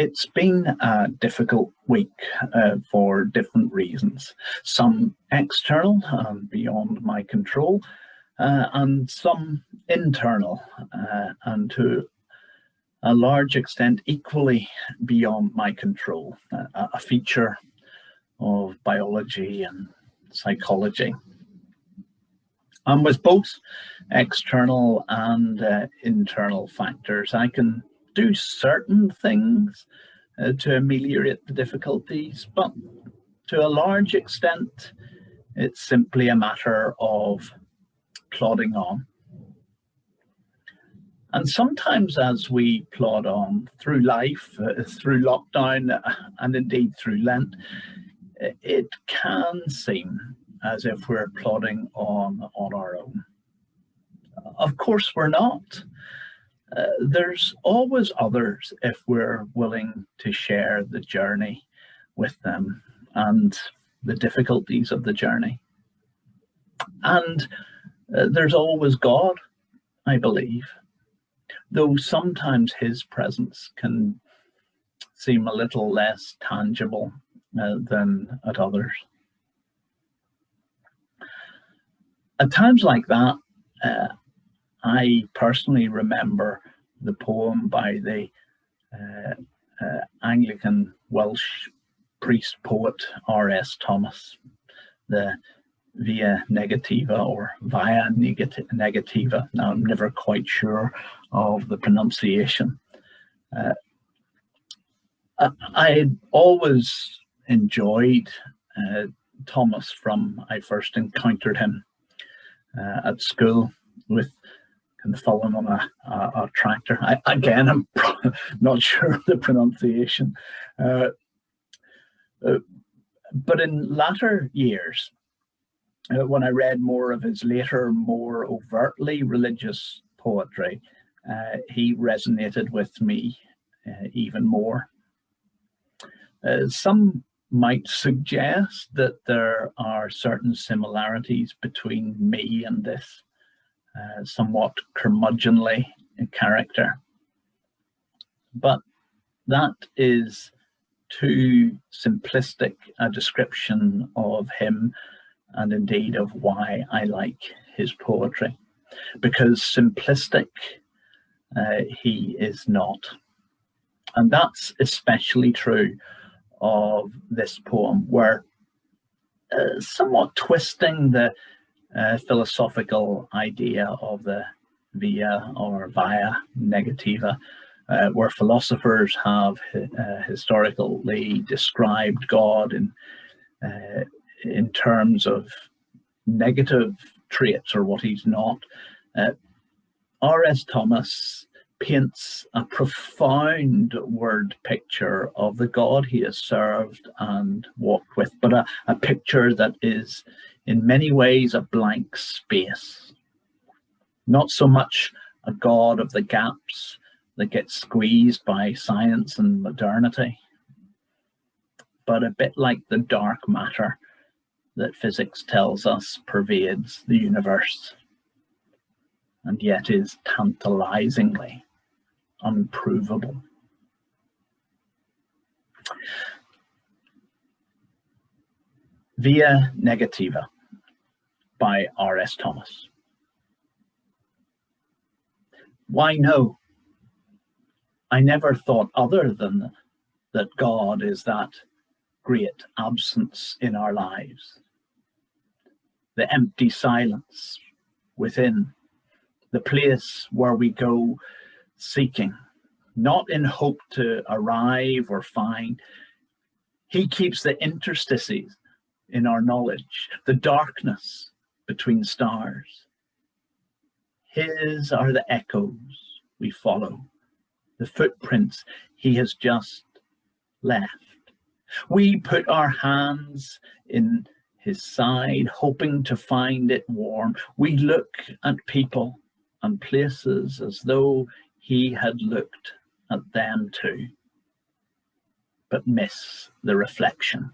It's been a difficult week for different reasons. Some external, beyond my control, and some internal, and to a large extent equally beyond my control, a feature of biology and psychology. And with both external and internal factors, I can do certain things to ameliorate the difficulties, but to a large extent, it's simply a matter of plodding on. And sometimes as we plod on through life, through lockdown, and indeed through Lent, it can seem as if we're plodding on our own. Of course, we're not. There's always others if we're willing to share the journey with them and the difficulties of the journey. And there's always God, I believe, though sometimes his presence can seem a little less tangible than at others. At times like that, I personally remember the poem by the Anglican Welsh priest poet R.S. Thomas, the Via Negativa or Via Negativa. Now, I'm never quite sure of the pronunciation. I had always enjoyed Thomas from I first encountered him at school with following on a tractor. Again, I'm not sure of the pronunciation. But in latter years, when I read more of his later, more overtly religious poetry, he resonated with me even more. Some might suggest that there are certain similarities between me and this somewhat curmudgeonly character. But that is too simplistic a description of him and indeed of why I like his poetry. Because simplistic he is not. And that's especially true of this poem, where somewhat twisting the philosophical idea of the via or via negativa, where philosophers have historically described God in terms of negative traits or what he's not. R.S. Thomas paints a profound word picture of the God he has served and walked with, but a picture that is in many ways a blank space. Not so much a God of the gaps that gets squeezed by science and modernity, but a bit like the dark matter that physics tells us pervades the universe and yet is tantalizingly unprovable. Via Negativa by R.S. Thomas. Why no? I never thought other than that God is that great absence in our lives. The empty silence within, the place where we go seeking, not in hope to arrive or find. He keeps the interstices in our knowledge, the darkness between stars. His are the echoes we follow, the footprints he has just left. We put our hands in his side, hoping to find it warm. We look at people and places as though he had looked at them too, but miss the reflection.